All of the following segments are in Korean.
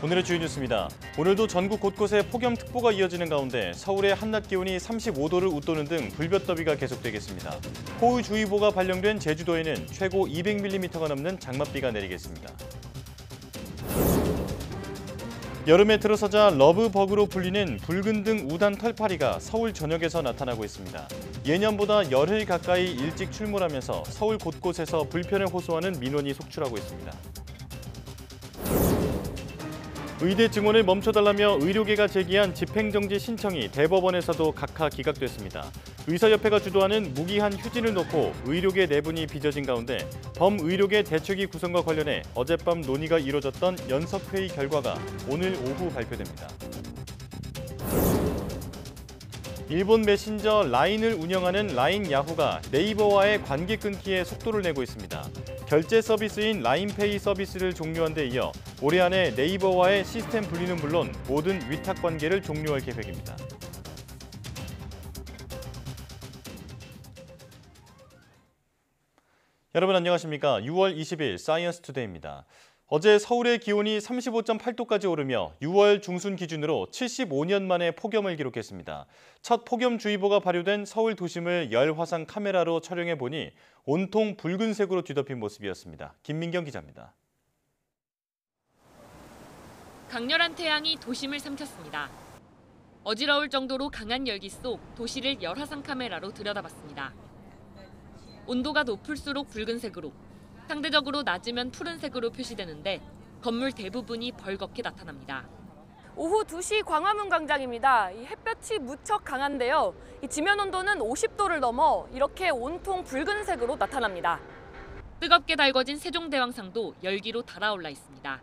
오늘의 주요 뉴스입니다. 오늘도 전국 곳곳에 폭염특보가 이어지는 가운데 서울의 한낮 기온이 35도를 웃도는 등 불볕더위가 계속되겠습니다. 호우주의보가 발령된 제주도에는 최고 200mm가 넘는 장맛비가 내리겠습니다. 여름에 들어서자 러브버그로 불리는 붉은 등 우단 털파리가 서울 전역에서 나타나고 있습니다. 예년보다 열흘 가까이 일찍 출몰하면서 서울 곳곳에서 불편을 호소하는 민원이 속출하고 있습니다. 의대 증원을 멈춰달라며 의료계가 제기한 집행정지 신청이 대법원에서도 각하 기각됐습니다. 의사협회가 주도하는 무기한 휴진을 놓고 의료계 내분이 빚어진 가운데 범의료계 대책위 구성과 관련해 어젯밤 논의가 이뤄졌던 연석회의 결과가 오늘 오후 발표됩니다. 일본 메신저 라인을 운영하는 라인 야후가 네이버와의 관계 끊기에 속도를 내고 있습니다. 결제 서비스인 라인페이 서비스를 종료한 데 이어 올해 안에 네이버와의 시스템 분리는 물론 모든 위탁 관계를 종료할 계획입니다. 여러분 안녕하십니까? 6월 20일 사이언스 투데이입니다. 어제 서울의 기온이 35.8도까지 오르며 6월 중순 기준으로 75년 만에 폭염을 기록했습니다. 첫 폭염주의보가 발효된 서울 도심을 열화상 카메라로 촬영해 보니 온통 붉은색으로 뒤덮인 모습이었습니다. 김민경 기자입니다. 강렬한 태양이 도심을 삼켰습니다. 어지러울 정도로 강한 열기 속 도시를 열화상 카메라로 들여다봤습니다. 온도가 높을수록 붉은색으로, 상대적으로 낮으면 푸른색으로 표시되는데 건물 대부분이 벌겋게 나타납니다. 오후 2시 광화문 광장입니다. 이 햇볕이 무척 강한데요. 이 지면 온도는 50도를 넘어 이렇게 온통 붉은색으로 나타납니다. 뜨겁게 달궈진 세종대왕상도 열기로 달아올라 있습니다.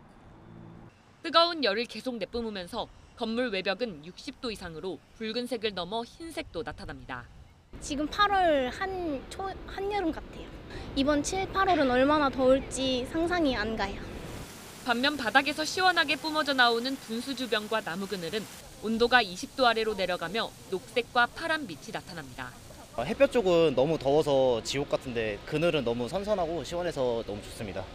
뜨거운 열을 계속 내뿜으면서 건물 외벽은 60도 이상으로 붉은색을 넘어 흰색도 나타납니다. 지금 8월 한여름 같아요. 이번 7, 8월은 얼마나 더울지 상상이 안 가요. 반면 바닥에서 시원하게 뿜어져 나오는 분수주변과 나무 그늘은 온도가 20도 아래로 내려가며 녹색과 파란 빛이 나타납니다. 햇볕 쪽은 너무 더워서 지옥 같은데 그늘은 너무 선선하고 시원해서 너무 좋습니다.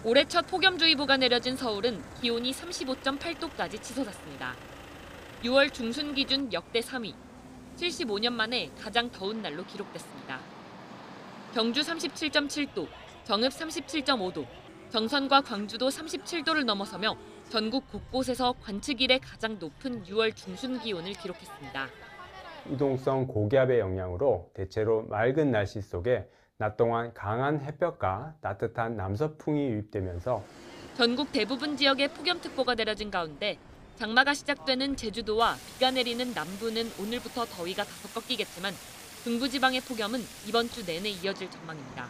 올해 첫 폭염주의보가 내려진 서울은 기온이 35.8도까지 치솟았습니다. 6월 중순 기준 역대 3위, 75년 만에 가장 더운 날로 기록됐습니다. 경주 37.7도, 정읍 37.5도, 정선과 광주도 37도를 넘어서며 전국 곳곳에서 관측 이래 가장 높은 6월 중순 기온을 기록했습니다. 이동성 고기압의 영향으로 대체로 맑은 날씨 속에 낮 동안 강한 햇볕과 따뜻한 남서풍이 유입되면서 전국 대부분 지역에 폭염특보가 내려진 가운데 장마가 시작되는 제주도와 비가 내리는 남부는 오늘부터 더위가 다소 꺾이겠지만 중부지방의 폭염은 이번 주 내내 이어질 전망입니다.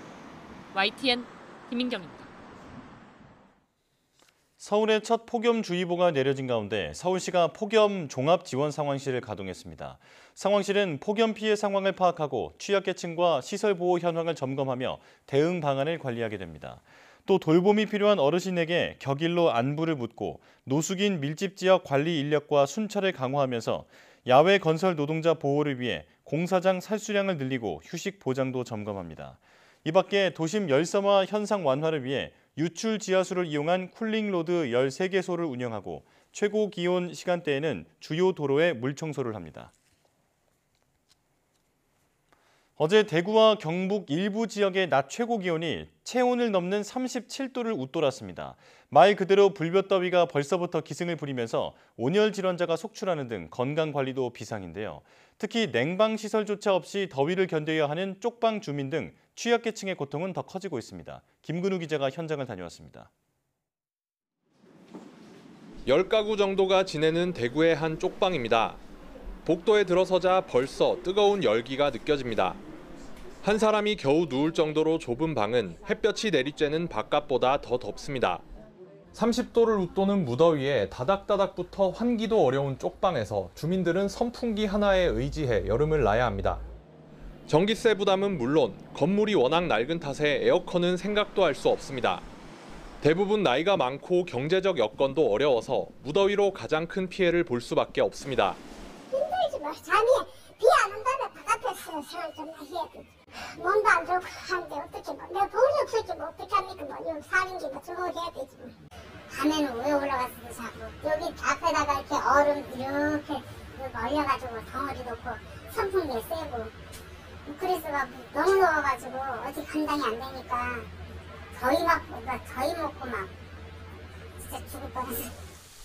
YTN 김민경입니다. 서울의 첫 폭염주의보가 내려진 가운데 서울시가 폭염 종합지원상황실을 가동했습니다. 상황실은 폭염 피해 상황을 파악하고 취약계층과 시설보호 현황을 점검하며 대응 방안을 관리하게 됩니다. 또 돌봄이 필요한 어르신에게 격일로 안부를 묻고 노숙인 밀집 지역 관리 인력과 순찰을 강화하면서 야외 건설 노동자 보호를 위해 공사장 살수량을 늘리고 휴식 보장도 점검합니다. 이 밖에 도심 열섬화 현상 완화를 위해 유출 지하수를 이용한 쿨링로드 13개소를 운영하고 최고 기온 시간대에는 주요 도로에 물청소를 합니다. 어제 대구와 경북 일부 지역의 낮 최고 기온이 체온을 넘는 37도를 웃돌았습니다. 말 그대로 불볕더위가 벌써부터 기승을 부리면서 온열 질환자가 속출하는 등 건강관리도 비상인데요. 특히 냉방시설조차 없이 더위를 견뎌야 하는 쪽방 주민 등 취약계층의 고통은 더 커지고 있습니다. 김근우 기자가 현장을 다녀왔습니다. 10가구 정도가 지내는 대구의 한 쪽방입니다. 복도에 들어서자 벌써 뜨거운 열기가 느껴집니다. 한 사람이 겨우 누울 정도로 좁은 방은 햇볕이 내리쬐는 바깥보다 더 덥습니다. 30도를 웃도는 무더위에 다닥다닥부터 환기도 어려운 쪽방에서 주민들은 선풍기 하나에 의지해 여름을 나야 합니다. 전기세 부담은 물론 건물이 워낙 낡은 탓에 에어컨은 생각도 할 수 없습니다. 대부분 나이가 많고 경제적 여건도 어려워서 무더위로 가장 큰 피해를 볼 수밖에 없습니다. 힘들지 뭐. 잠이 비 안 온다면 바깥에서 생활 좀 해야 되지. 몸도 안 좋고 하는데 어떻게 뭐. 내가 돈이 없을지 뭐 어떻게 합니까. 뭐 이런 사는 게 뭐 저거 해야 되지 뭐. 밤에는 왜 올라갔어도 자고 여기 앞에다가 이렇게 얼음 이렇게 얼려가지고 덩어리 놓고 선풍기에 쐬고 그래서 막 너무 더워가지고 어디 감당이 안 되니까 더위 먹고 막 진짜 죽을 뻔했어요.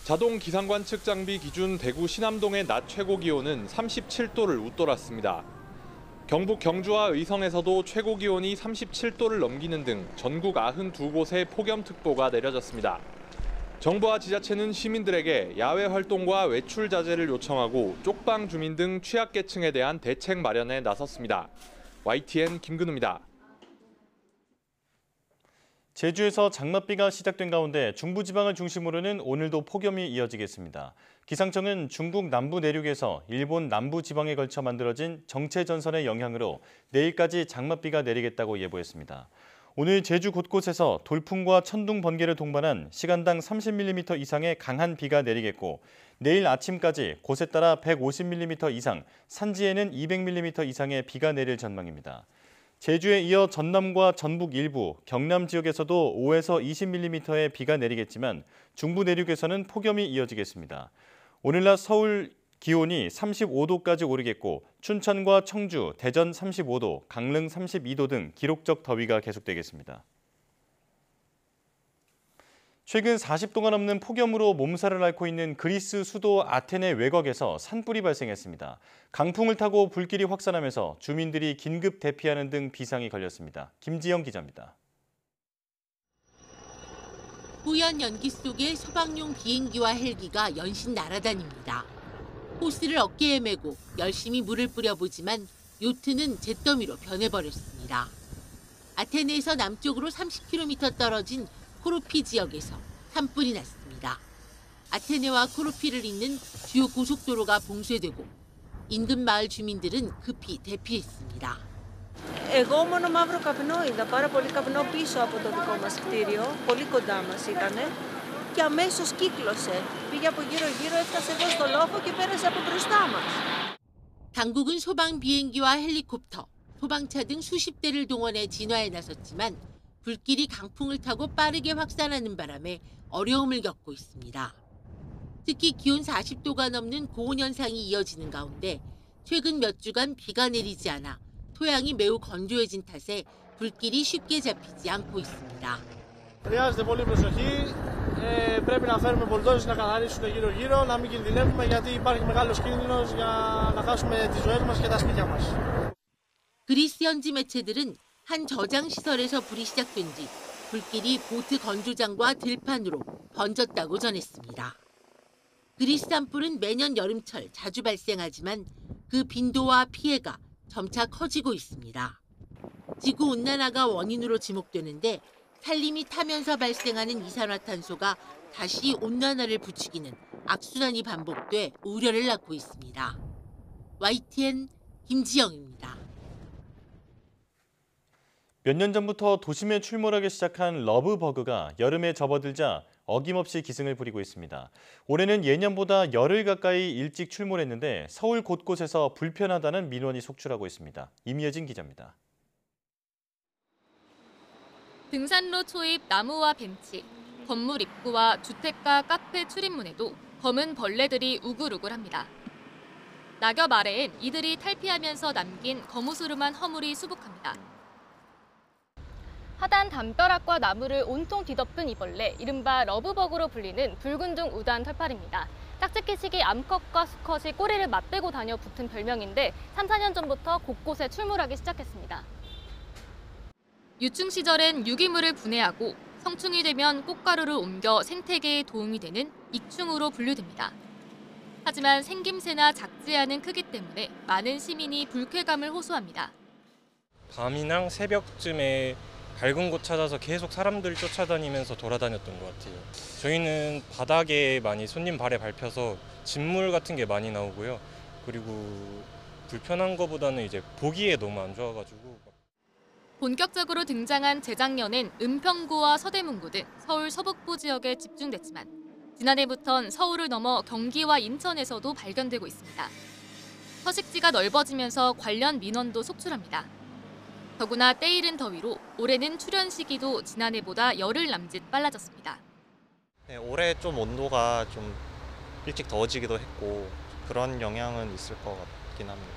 자동 기상관 측장비 기준 대구 신암동의 낮 최고 기온은 37도를 웃돌았습니다. 경북 경주와 의성에서도 최고 기온이 37도를 넘기는 등 전국 92곳에 폭염특보가 내려졌습니다. 정부와 지자체는 시민들에게 야외 활동과 외출 자제를 요청하고 쪽방 주민 등 취약계층에 대한 대책 마련에 나섰습니다. YTN 김근우입니다. 제주에서 장맛비가 시작된 가운데 중부지방을 중심으로는 오늘도 폭염이 이어지겠습니다. 기상청은 중국 남부 내륙에서 일본 남부지방에 걸쳐 만들어진 정체전선의 영향으로 내일까지 장맛비가 내리겠다고 예보했습니다. 오늘 제주 곳곳에서 돌풍과 천둥, 번개를 동반한 시간당 30mm 이상의 강한 비가 내리겠고 내일 아침까지 곳에 따라 150mm 이상, 산지에는 200mm 이상의 비가 내릴 전망입니다. 제주에 이어 전남과 전북 일부, 경남 지역에서도 5에서 20mm의 비가 내리겠지만 중부 내륙에서는 폭염이 이어지겠습니다. 오늘 낮 서울 기온이 35도까지 오르겠고 춘천과 청주, 대전 35도, 강릉 32도 등 기록적 더위가 계속되겠습니다. 최근 40도가 넘는 폭염으로 몸살을 앓고 있는 그리스 수도 아테네 외곽에서 산불이 발생했습니다. 강풍을 타고 불길이 확산하면서 주민들이 긴급 대피하는 등 비상이 걸렸습니다. 김지영 기자입니다. 뿌연 연기 속에 소방용 비행기와 헬기가 연신 날아다닙니다. 호스를 어깨에 메고 열심히 물을 뿌려보지만 요트는 잿더미로 변해버렸습니다. 아테네에서 남쪽으로 30km 떨어진 코로피 지역에서 산불이 났습니다. 아테네와 코로피를 잇는 주요 고속도로가 봉쇄되고 인근 마을 주민들은 급히 대피했습니다. Εγώ μόνο μαύρο καπνό είδα, πάρα πολύ καπνό πίσω από το δικό μας κτίριο, πολύ κοντά μας ήτανε και αμέσως κύκλωσε. Πήγε από γύρω-γύρω, έφτασε εδώ στο λόφο και πέρασε από μπροστά μας. 당국은 소방 비행기와 헬리콥터, 소방차 등 수십 대를 동원해 진화에 나섰지만 불길이 강풍을 타고 빠르게 확산하는 바람에 어려움을 겪고 있습니다. 특히 기온 40도가 넘는 고온 현상이 이어지는 가운데 최근 몇 주간 비가 내리지 않아 토양이 매우 건조해진 탓에 불길이 쉽게 잡히지 않고 있습니다. χρειάζεται πολύ προσοχή. Πρέπει να φέρουμε μπολντόζες να καθαρίσουν γύρω-γύρω, να μην κινδυνεύουμε γιατί υπάρχει μεγάλος κίνδυνος για να χάσουμε τις ζωές μας και τα σπίτια μας. 그리스 현지 매체들은 한 저장 시설에서 불이 시작된 뒤 불길이 보트 건조장과 들판으로 번졌다고 전했습니다. 그리스 산불은 매년 여름철 자주 발생하지만 그 빈도와 피해가 점차 커지고 있습니다. 지구온난화가 원인으로 지목되는데 산림이 타면서 발생하는 이산화탄소가 다시 온난화를 부추기는 악순환이 반복돼 우려를 낳고 있습니다. YTN 김지영입니다. 몇 년 전부터 도심에 출몰하기 시작한 러브버그가 여름에 접어들자 어김없이 기승을 부리고 있습니다. 올해는 예년보다 열흘 가까이 일찍 출몰했는데 서울 곳곳에서 불편하다는 민원이 속출하고 있습니다. 임예진 기자입니다. 등산로 초입 나무와 벤치, 건물 입구와 주택가 카페 출입문에도 검은 벌레들이 우글우글합니다. 낙엽 아래엔 이들이 탈피하면서 남긴 거무스름한 허물이 수북합니다. 하단 담벼락과 나무를 온통 뒤덮은 이 벌레, 이른바 러브버그로 불리는 붉은 둥 우단 털파리입니다. 짝짓기식이 암컷과 수컷이 꼬리를 맞대고 다녀 붙은 별명인데 3, 4년 전부터 곳곳에 출몰하기 시작했습니다. 유충 시절엔 유기물을 분해하고 성충이 되면 꽃가루를 옮겨 생태계에 도움이 되는 익충으로 분류됩니다. 하지만 생김새나 작지 않은 크기 때문에 많은 시민이 불쾌감을 호소합니다. 밤이나 새벽쯤에 밝은 곳 찾아서 계속 사람들 쫓아다니면서 돌아다녔던 것 같아요. 저희는 바닥에 많이 손님 발에 밟혀서 진물 같은 게 많이 나오고요. 그리고 불편한 것보다는 이제 보기에 너무 안 좋아가지고. 본격적으로 등장한 재작년엔 은평구와 서대문구 등 서울 서북부 지역에 집중됐지만 지난해부턴 서울을 넘어 경기와 인천에서도 발견되고 있습니다. 서식지가 넓어지면서 관련 민원도 속출합니다. 더구나 때이른 더위로 올해는 출현 시기도 지난해보다 열흘 남짓 빨라졌습니다. 네, 올해 좀 온도가 좀 일찍 더워지기도 했고 그런 영향은 있을 것 같긴 합니다.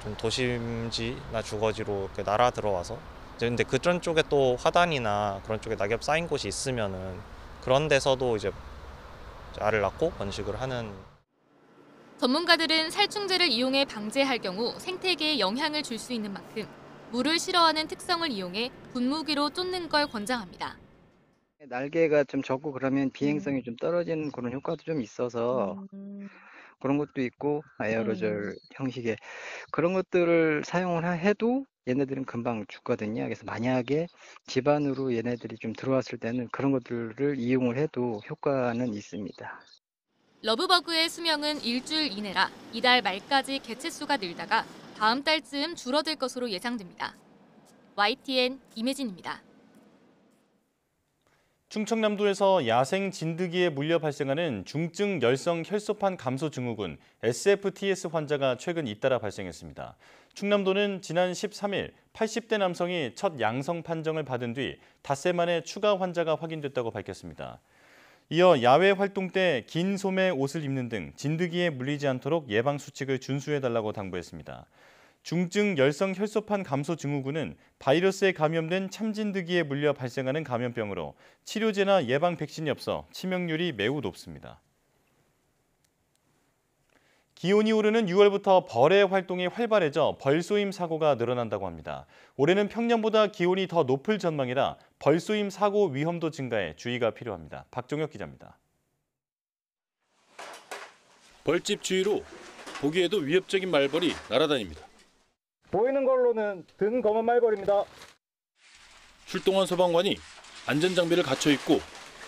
좀 도심지나 주거지로 날아 들어와서 근데 그런 쪽에 또 화단이나 그런 쪽에 낙엽 쌓인 곳이 있으면은 그런 데서도 이제 알을 낳고 번식을 하는. 전문가들은 살충제를 이용해 방제할 경우 생태계에 영향을 줄 수 있는 만큼 물을 싫어하는 특성을 이용해 분무기로 쫓는 걸 권장합니다. 날개가 좀 적고 그러면 비행성이 좀 떨어지는 그런 효과도 좀 있어서 그런 것도 있고 에어로졸 형식의 그런 것들을 사용을 해도 얘네들은 금방 죽거든요. 그래서 만약에 집안으로 얘네들이 좀 들어왔을 때는 그런 것들을 이용을 해도 효과는 있습니다. 러브버그의 수명은 일주일 이내라 이달 말까지 개체수가 늘다가 다음 달쯤 줄어들 것으로 예상됩니다. YTN 임혜진입니다. 충청남도에서 야생 진드기에 물려 발생하는 중증 열성 혈소판 감소 증후군 SFTS 환자가 최근 잇따라 발생했습니다. 충남도는 지난 13일 80대 남성이 첫 양성 판정을 받은 뒤 닷새 만에 추가 환자가 확인됐다고 밝혔습니다. 이어 야외 활동 때 긴 소매 옷을 입는 등 진드기에 물리지 않도록 예방 수칙을 준수해달라고 당부했습니다. 중증 열성 혈소판 감소 증후군은 바이러스에 감염된 참진드기에 물려 발생하는 감염병으로 치료제나 예방 백신이 없어 치명률이 매우 높습니다. 기온이 오르는 6월부터 벌의 활동이 활발해져 벌쏘임 사고가 늘어난다고 합니다. 올해는 평년보다 기온이 더 높을 전망이라 벌쏘임 사고 위험도 증가에 주의가 필요합니다. 박종혁 기자입니다. 벌집 주위로 보기에도 위협적인 말벌이 날아다닙니다. 보이는 걸로는 든 검은 말벌입니다. 출동한 소방관이 안전장비를 갖춰 입고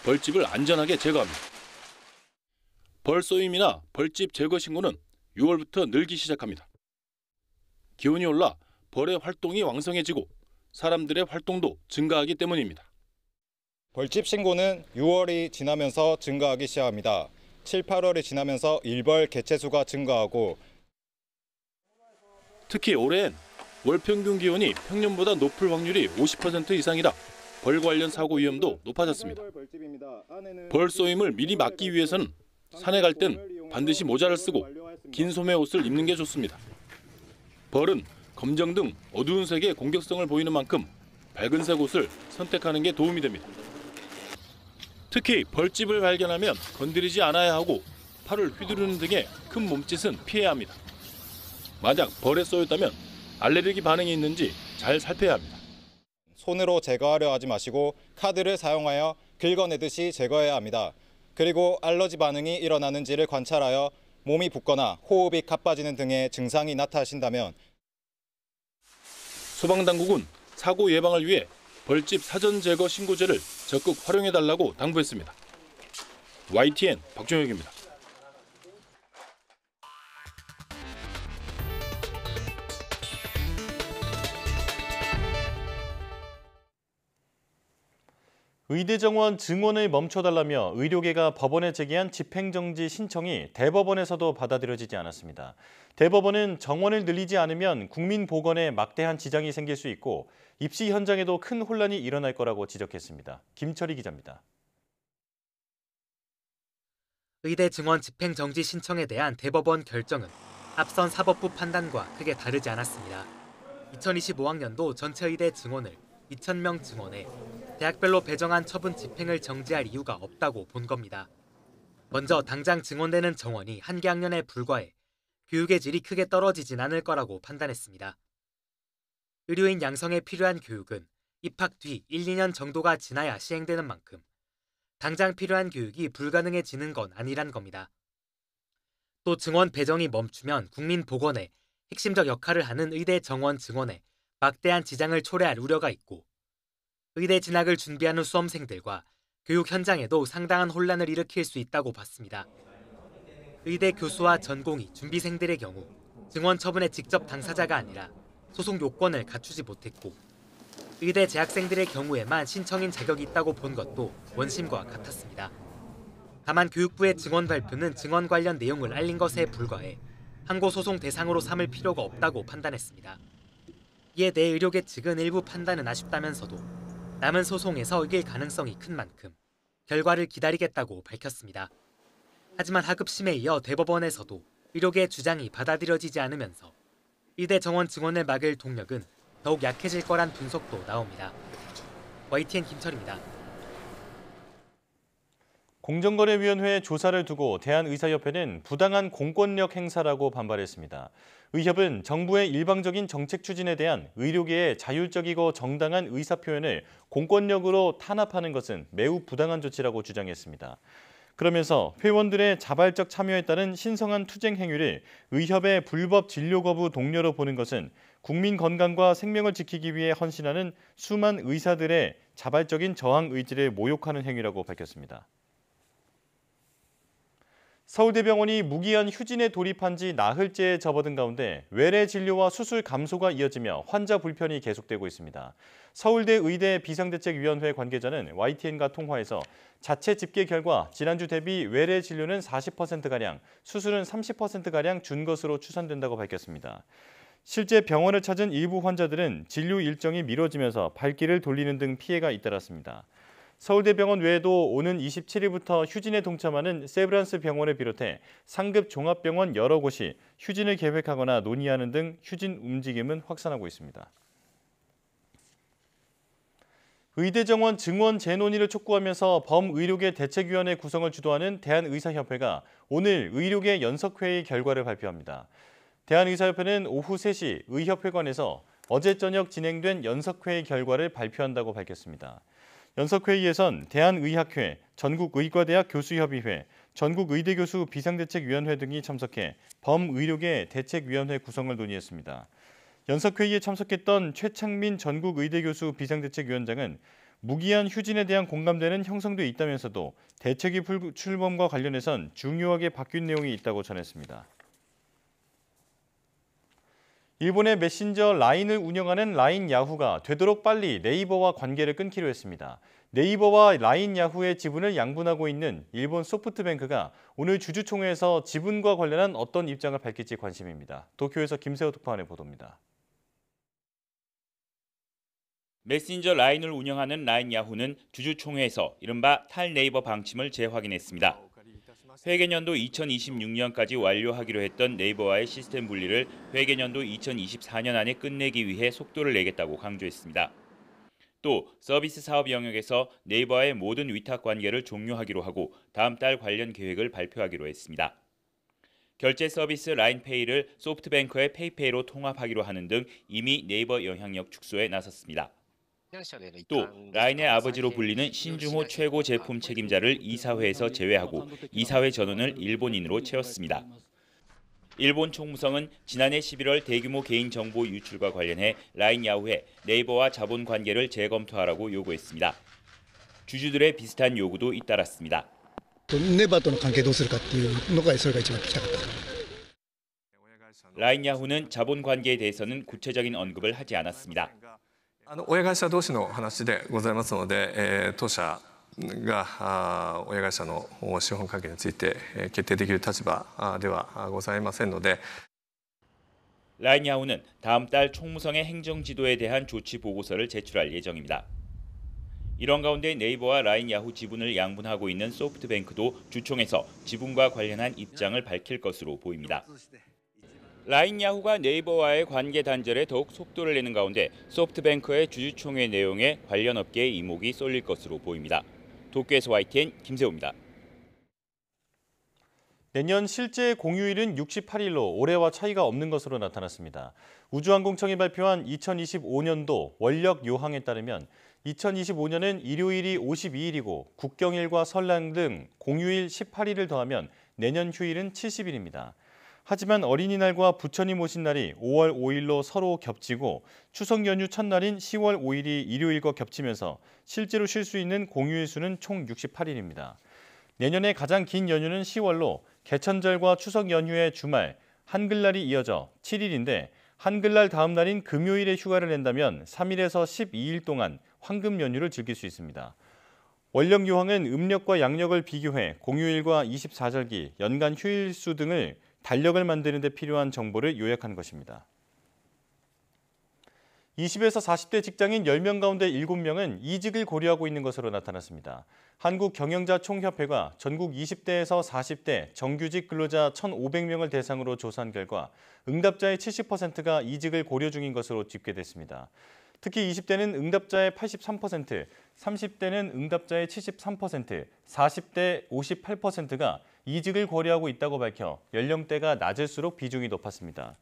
벌집을 안전하게 제거합니다. 벌쏘임이나 벌집 제거 신고는 6월부터 늘기 시작합니다. 기온이 올라 벌의 활동이 왕성해지고 사람들의 활동도 증가하기 때문입니다. 벌집 신고는 6월이 지나면서 증가하기 시작합니다. 7, 8월이 지나면서 일벌 개체수가 증가하고 특히 올해엔 월 평균 기온이 평년보다 높을 확률이 50% 이상이라 벌 관련 사고 위험도 높아졌습니다. 벌 쏘임을 미리 막기 위해서는 산에 갈 땐 반드시 모자를 쓰고 긴 소매 옷을 입는 게 좋습니다. 벌은 검정 등 어두운 색의 공격성을 보이는 만큼 밝은색 옷을 선택하는 게 도움이 됩니다. 특히 벌집을 발견하면 건드리지 않아야 하고 팔을 휘두르는 등의 큰 몸짓은 피해야 합니다. 만약 벌에 쏘였다면 알레르기 반응이 있는지 잘 살펴야 합니다. 손으로 제거하려 하지 마시고 카드를 사용하여 긁어내듯이 제거해야 합니다. 그리고 알러지 반응이 일어나는지를 관찰하여 몸이 붓거나 호흡이 가빠지는 등의 증상이 나타나신다면 소방당국은 사고 예방을 위해 벌집 사전 제거 신고제를 적극 활용해달라고 당부했습니다. YTN 박종혁입니다. 의대 정원 증원을 멈춰달라며 의료계가 법원에 제기한 집행정지 신청이 대법원에서도 받아들여지지 않았습니다. 대법원은 정원을 늘리지 않으면 국민보건에 막대한 지장이 생길 수 있고 입시 현장에도 큰 혼란이 일어날 거라고 지적했습니다. 김철희 기자입니다. 의대 증원 집행정지 신청에 대한 대법원 결정은 앞선 사법부 판단과 크게 다르지 않았습니다. 2025학년도 전체 의대 증원을 2,000명 증원해 대학별로 배정한 처분 집행을 정지할 이유가 없다고 본 겁니다. 먼저 당장 증원되는 정원이 한 개 학년에 불과해 교육의 질이 크게 떨어지진 않을 거라고 판단했습니다. 의료인 양성에 필요한 교육은 입학 뒤 1, 2년 정도가 지나야 시행되는 만큼 당장 필요한 교육이 불가능해지는 건 아니란 겁니다. 또 증원 배정이 멈추면 국민보건에 핵심적 역할을 하는 의대 정원 증원에 막대한 지장을 초래할 우려가 있고 의대 진학을 준비하는 수험생들과 교육 현장에도 상당한 혼란을 일으킬 수 있다고 봤습니다. 의대 교수와 전공의, 준비생들의 경우 증원 처분의 직접 당사자가 아니라 소송 요건을 갖추지 못했고 의대 재학생들의 경우에만 신청인 자격이 있다고 본 것도 원심과 같았습니다. 다만 교육부의 증원 발표는 증원 관련 내용을 알린 것에 불과해 항고 소송 대상으로 삼을 필요가 없다고 판단했습니다. 이에 대해 의료계 측은 일부 판단은 아쉽다면서도 남은 소송에서 이길 가능성이 큰 만큼 결과를 기다리겠다고 밝혔습니다. 하지만 하급심에 이어 대법원에서도 의료계의 주장이 받아들여지지 않으면서 의대 정원 증원을 막을 동력은 더욱 약해질 거란 분석도 나옵니다. YTN 김철입니다. 공정거래위원회의 조사를 두고 대한의사협회는 부당한 공권력 행사라고 반발했습니다. 의협은 정부의 일방적인 정책 추진에 대한 의료계의 자율적이고 정당한 의사표현을 공권력으로 탄압하는 것은 매우 부당한 조치라고 주장했습니다. 그러면서 회원들의 자발적 참여에 따른 신성한 투쟁 행위를 의협의 불법 진료 거부 동료로 보는 것은 국민 건강과 생명을 지키기 위해 헌신하는 수많은 의사들의 자발적인 저항 의지를 모욕하는 행위라고 밝혔습니다. 서울대병원이 무기한 휴진에 돌입한 지 나흘째에 접어든 가운데 외래 진료와 수술 감소가 이어지며 환자 불편이 계속되고 있습니다. 서울대 의대 비상대책위원회 관계자는 YTN과 통화에서 자체 집계 결과 지난주 대비 외래 진료는 40%가량, 수술은 30%가량 준 것으로 추산된다고 밝혔습니다. 실제 병원을 찾은 일부 환자들은 진료 일정이 미뤄지면서 발길을 돌리는 등 피해가 잇따랐습니다. 서울대병원 외에도 오는 27일부터 휴진에 동참하는 세브란스 병원을 비롯해 상급 종합병원 여러 곳이 휴진을 계획하거나 논의하는 등 휴진 움직임은 확산하고 있습니다. 의대 정원 증원 재논의를 촉구하면서 범의료계 대책위원회 구성을 주도하는 대한의사협회가 오늘 의료계 연석회의 결과를 발표합니다. 대한의사협회는 오후 3시 의협회관에서 어제 저녁 진행된 연석회의 결과를 발표한다고 밝혔습니다. 연석회의에선 대한의학회, 전국의과대학 교수협의회, 전국의대교수 비상대책위원회 등이 참석해 범의료계 대책위원회 구성을 논의했습니다. 연석회의에 참석했던 최창민 전국의대교수 비상대책위원장은 무기한 휴진에 대한 공감대는 형성돼 있다면서도 대책위 출범과 관련해선 중요하게 바뀐 내용이 있다고 전했습니다. 일본의 메신저 라인을 운영하는 라인 야후가 되도록 빨리 네이버와 관계를 끊기로 했습니다. 네이버와 라인 야후의 지분을 양분하고 있는 일본 소프트뱅크가 오늘 주주총회에서 지분과 관련한 어떤 입장을 밝힐지 관심입니다. 도쿄에서 김세호 특파원의 보도입니다. 메신저 라인을 운영하는 라인 야후는 주주총회에서 이른바 탈네이버 방침을 재확인했습니다. 회계년도 2026년까지 완료하기로 했던 네이버와의 시스템 분리를 회계년도 2024년 안에 끝내기 위해 속도를 내겠다고 강조했습니다. 또 서비스 사업 영역에서 네이버와의 모든 위탁 관계를 종료하기로 하고 다음 달 관련 계획을 발표하기로 했습니다. 결제 서비스 라인페이를 소프트뱅크의 페이페이로 통합하기로 하는 등 이미 네이버 영향력 축소에 나섰습니다. 또 라인의 아버지로 불리는 신중호 최고 제품 책임자를 이사회에서 제외하고 이사회 전원을 일본인으로 채웠습니다. 일본 총무성은 지난해 11월 대규모 개인정보 유출과 관련해 라인 야후에 네이버와 자본 관계를 재검토하라고 요구했습니다. 주주들의 비슷한 요구도 잇따랐습니다. ネバとの関係どうするかっていうのがそれが一番聞きたかった。 라인 야후는 자본 관계에 대해서는 구체적인 언급을 하지 않았습니다. 親会社同士の話でございますので、当社が親会社の資本関係について決定できる立場ではございませんので。 라인 야후는 다음 달 총무성의 행정 지도에 대한 조치 보고서를 제출할 예정입니다. 이런 가운데 네이버와 라인 야후 지분을 양분하고 있는 소프트뱅크도 주총에서 지분과 관련한 입장을 밝힐 것으로 보입니다. 라인 야후가 네이버와의 관계 단절에 더욱 속도를 내는 가운데 소프트뱅크의 주주총회 내용에 관련 업계의 이목이 쏠릴 것으로 보입니다. 도쿄에서 YTN 김세호입니다. 내년 실제 공휴일은 68일로 올해와 차이가 없는 것으로 나타났습니다. 우주항공청이 발표한 2025년도 원력 요항에 따르면 2025년은 일요일이 52일이고 국경일과 설날 등 공휴일 18일을 더하면 내년 휴일은 70일입니다. 하지만 어린이날과 부처님 오신 날이 5월 5일로 서로 겹치고 추석 연휴 첫날인 10월 5일이 일요일과 겹치면서 실제로 쉴 수 있는 공휴일 수는 총 68일입니다. 내년에 가장 긴 연휴는 10월로 개천절과 추석 연휴의 주말, 한글날이 이어져 7일인데 한글날 다음 날인 금요일에 휴가를 낸다면 3일에서 12일 동안 황금 연휴를 즐길 수 있습니다. 원력 요항은 음력과 양력을 비교해 공휴일과 24절기, 연간 휴일수 등을 달력을 만드는 데 필요한 정보를 요약한 것입니다. 20에서 40대 직장인 10명 가운데 7명은 이직을 고려하고 있는 것으로 나타났습니다. 한국경영자총협회가 전국 20대에서 40대 정규직 근로자 1,500명을 대상으로 조사한 결과 응답자의 70%가 이직을 고려 중인 것으로 집계됐습니다. 특히 20대는 응답자의 83%, 30대는 응답자의 73%, 40대 58%가 이직을 고려하고 있다고 밝혀 연령대가 낮을수록 비중이 높았습니다.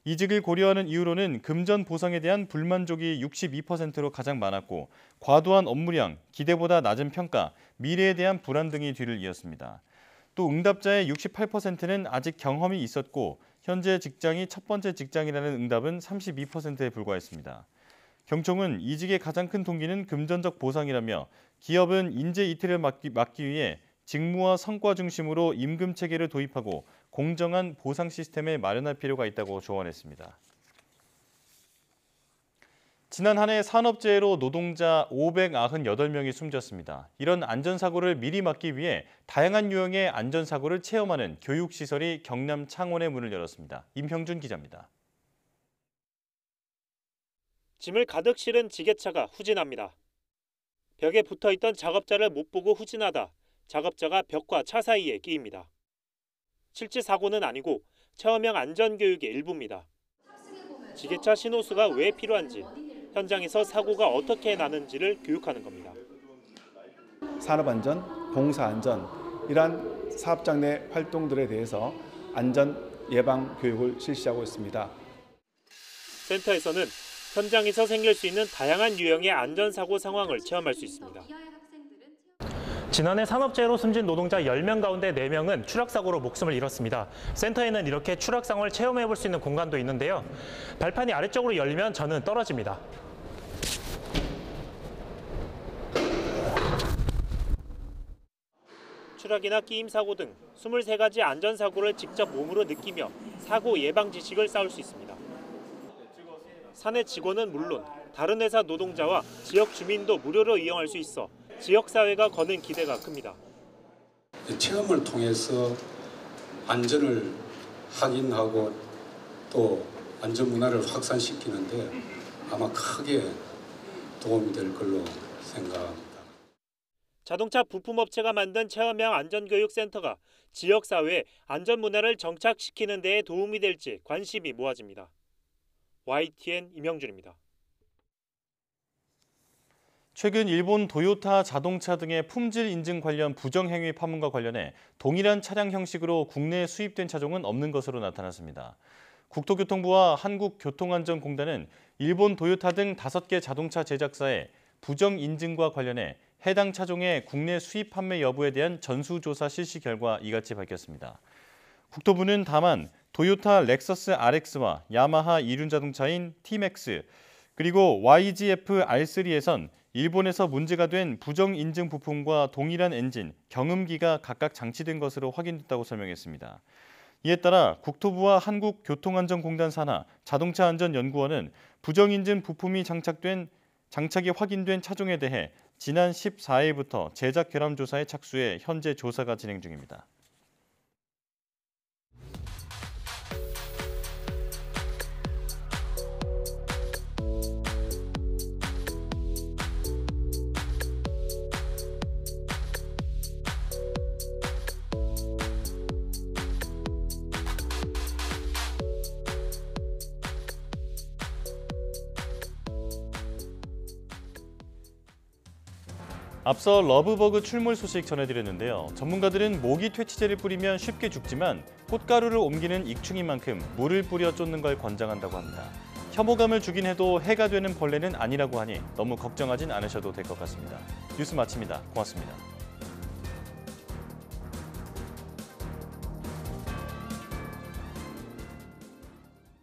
이직을 고려하는 이유로는 금전 보상에 대한 불만족이 62%로 가장 많았고 과도한 업무량, 기대보다 낮은 평가, 미래에 대한 불안 등이 뒤를 이었습니다. 또 응답자의 68%는 아직 경험이 있었고 현재 직장이 첫 번째 직장이라는 응답은 32%에 불과했습니다. 경총은 이직의 가장 큰 동기는 금전적 보상이라며 기업은 인재 이탈을 막기 위해 직무와 성과 중심으로 임금 체계를 도입하고 공정한 보상 시스템을 마련할 필요가 있다고 조언했습니다. 지난 한 해 산업재해로 노동자 598명이 숨졌습니다. 이런 안전사고를 미리 막기 위해 다양한 유형의 안전사고를 체험하는 교육시설이 경남 창원에 문을 열었습니다. 임형준 기자입니다. 짐을 가득 실은 지게차가 후진합니다. 벽에 붙어있던 작업자를 못 보고 후진하다 작업자가 벽과 차 사이에 끼입니다. 실제 사고는 아니고 체험형 안전교육의 일부입니다. 지게차 신호수가 왜 필요한지, 현장에서 사고가 어떻게 나는지를 교육하는 겁니다. 산업안전, 공사안전 이러한 사업장 내 활동들에 대해서 안전 예방 교육을 실시하고 있습니다. 센터에서는 현장에서 생길 수 있는 다양한 유형의 안전사고 상황을 체험할 수 있습니다. 지난해 산업재해로 숨진 노동자 10명 가운데 4명은 추락사고로 목숨을 잃었습니다. 센터에는 이렇게 추락 상황을 체험해 볼 수 있는 공간도 있는데요. 발판이 아래쪽으로 열리면 저는 떨어집니다. 추락이나 끼임 사고 등 23가지 안전사고를 직접 몸으로 느끼며 사고 예방 지식을 쌓을 수 있습니다. 사내 직원은 물론 다른 회사 노동자와 지역 주민도 무료로 이용할 수 있어 지역사회가 거는 기대가 큽니다. 체험을 통해서 안전을 확인하고 또 안전문화를 확산시키는데 아마 크게 도움이 될 걸로 생각합니다. 자동차 부품업체가 만든 체험형 안전교육센터가 지역사회에 안전문화를 정착시키는 데에 도움이 될지 관심이 모아집니다. YTN 임형준입니다. 최근 일본 도요타 자동차 등의 품질 인증 관련 부정행위 파문과 관련해 동일한 차량 형식으로 국내에 수입된 차종은 없는 것으로 나타났습니다. 국토교통부와 한국교통안전공단은 일본 도요타 등 5개 자동차 제작사의 부정 인증과 관련해 해당 차종의 국내 수입 판매 여부에 대한 전수조사 실시 결과 이같이 밝혔습니다. 국토부는 다만 도요타 렉서스 RX와 야마하 이륜 자동차인 T-MAX 그리고 YGF R3에선 일본에서 문제가 된 부정 인증 부품과 동일한 엔진, 경음기가 각각 장치된 것으로 확인됐다고 설명했습니다. 이에 따라 국토부와 한국교통안전공단 산하 자동차안전연구원은 부정 인증 부품이 장착이 확인된 차종에 대해 지난 14일부터 제작 결함 조사에 착수해 현재 조사가 진행 중입니다. 앞서 러브버그 출몰 소식 전해드렸는데요. 전문가들은 모기 퇴치제를 뿌리면 쉽게 죽지만 꽃가루를 옮기는 익충인 만큼 물을 뿌려 쫓는 걸 권장한다고 합니다. 혐오감을 주긴 해도 해가 되는 벌레는 아니라고 하니 너무 걱정하진 않으셔도 될 것 같습니다. 뉴스 마칩니다. 고맙습니다.